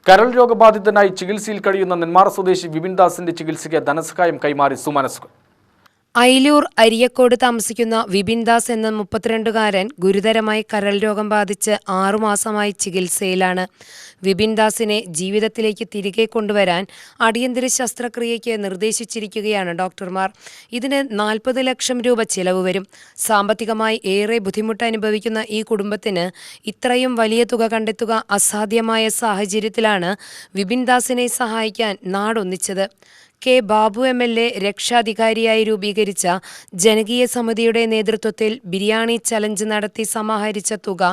കരൾ രോഗബാധിതനായി ചികിത്സയിൽ കഴിയുന്ന നെന്മാറ സ്വദേശി വിപിൻ ദാസിന്റെ ചികിത്സയ്ക്ക് ധനസഹായം കൈമാറി സുമനസ്സുകൾ. അയിലൂർ അരിയക്കോട് താമസിക്കുന്ന വിപിൻ ദാസ് എന്ന 32-കാരൻ ഗുരുതരമായി കരൾ രോഗം ബാധിച്ച് 6 മാസമായി ചികിത്സയിലാണ്. വിപിൻ ദാസിനെ ജീവിതത്തിലേക്ക് തിരികെ കൊണ്ടുവരാൻ അടിയന്തര ശസ്ത്രക്രിയയ്ക്ക് നിർദ്ദേശിച്ചിരിക്കുകയാണ് ഡോക്ടർമാർ. ഇതിന് 40 ലക്ഷം രൂപ ചിലവ് വരും. സാമ്പത്തികമായി ഏറെ ബുദ്ധിമുട്ട് അനുഭവിക്കുന്ന ഈ കുടുംബത്തിന് ഇത്രയും വലിയ തുക കണ്ടെത്തുക അസാധ്യമായ സാഹചര്യത്തിലാണ് വിപിൻ ദാസിനെ സഹായിക്കാൻ നാടൊന്നിച്ചത്. കെ ബാബു MLA രക്ഷാധികാരിയായി രൂപീകരിച്ച ജനകീയ സമിതിയുടെ നേതൃത്വത്തിൽ ബിരിയാണി ചലഞ്ച് നടത്തി സമാഹരിച്ച തുക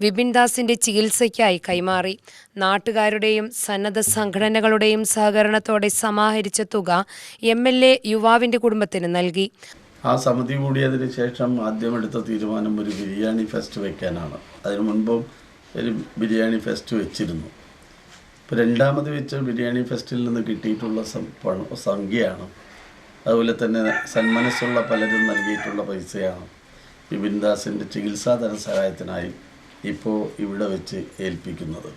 വിപിൻ ദാസിന്റെ ചികിത്സയ്ക്കായി കൈമാറി. നാട്ടുകാരുടെയും സന്നദ്ധ സംഘടനകളുടെയും സഹകരണത്തോടെ സമാഹരിച്ച തുക MLA യുവാവിന്റെ കുടുംബത്തിന് നൽകി. ആ സമിതി കൂടിയതിനു ശേഷം ആദ്യം എടുത്ത തീരുമാനം ഒരു ബിരിയാണി ഫെസ്റ്റ് വയ്ക്കാനാണ്. അതിനു മുൻപും ഒരു ബിരിയാണി ഫെസ്റ്റ് വെച്ചിരുന്നു. ഇപ്പോൾ രണ്ടാമത് വെച്ച ബിരിയാണി ഫെസ്റ്റിൽ നിന്ന് കിട്ടിയിട്ടുള്ള സംഖ്യയാണ്, അതുപോലെ തന്നെ സന്മനസ്സുള്ള പലരും നൽകിയിട്ടുള്ള പൈസയാണ് വിപിൻ ദാസിൻ്റെ ചികിത്സാ ധനസഹായത്തിനായി ഇപ്പോൾ ഇവിടെ വെച്ച് ഏൽപ്പിക്കുന്നത്.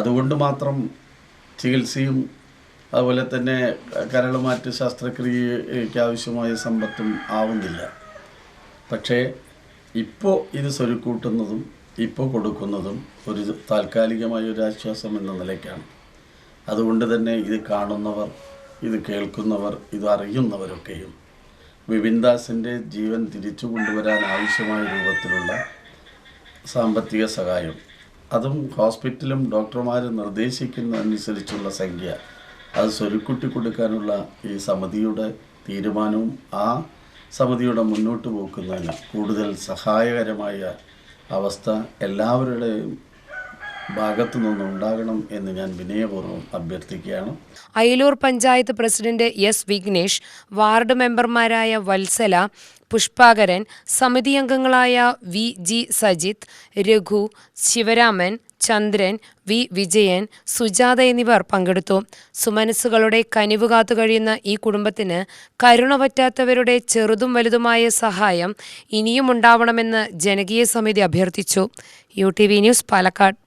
അതുകൊണ്ട് മാത്രം ചികിത്സയും അതുപോലെ തന്നെ കരളുമാറ്റ് ശസ്ത്രക്രിയയ്ക്ക് ആവശ്യമായ സമ്പത്തും ആവുന്നില്ല. പക്ഷേ ഇപ്പോൾ ഇത് സ്വരുക്കൂട്ടുന്നതും ഇപ്പോൾ കൊടുക്കുന്നതും ഒരു താൽക്കാലികമായ ഒരു ആശ്വാസം എന്ന നിലയ്ക്കാണ്. അതുകൊണ്ട് തന്നെ ഇത് കാണുന്നവർ, ഇത് കേൾക്കുന്നവർ, ഇത് അറിയുന്നവരൊക്കെയും വിപിൻ ദാസിൻ്റെ ജീവൻ തിരിച്ചു കൊണ്ടുവരാൻ ആവശ്യമായ രൂപത്തിലുള്ള സാമ്പത്തിക സഹായം, അതും ഹോസ്പിറ്റലും ഡോക്ടർമാരും നിർദ്ദേശിക്കുന്നതനുസരിച്ചുള്ള സംഖ്യ, അത് സ്വരുക്കൂട്ടി കൊടുക്കാനുള്ള ഈ സമിതിയുടെ തീരുമാനവും ആ സമിതിയുടെ മുന്നോട്ട് പോക്കുന്നതിന് കൂടുതൽ സഹായകരമായ അവസ്ഥ എല്ലാവരുടെയും ഭാഗത്തു നിന്നുണ്ടാകണം എന്ന് ഞാൻ വിനയപൂർവ്വം അഭ്യർത്ഥിക്കുകയാണ്. Ayilur panchayat president S. Vignesh, ward മെമ്പർമാരായ വത്സല, പുഷ്പാകരൻ, സമിതി അംഗങ്ങളായ VG സജിത്ത്, രഘു, ശിവരാമൻ, ചന്ദ്രൻ, V. വിജയൻ, സുജാത എന്നിവർ പങ്കെടുത്തു. സുമനസ്സുകളുടെ കനിവ് കാത്തു കഴിയുന്ന ഈ കുടുംബത്തിന് കരുണ പറ്റാത്തവരുടെ ചെറുതും വലുതുമായ സഹായം ഇനിയും ഉണ്ടാവണമെന്ന് ജനകീയ സമിതി അഭ്യർത്ഥിച്ചു. UTV news, Palakkad.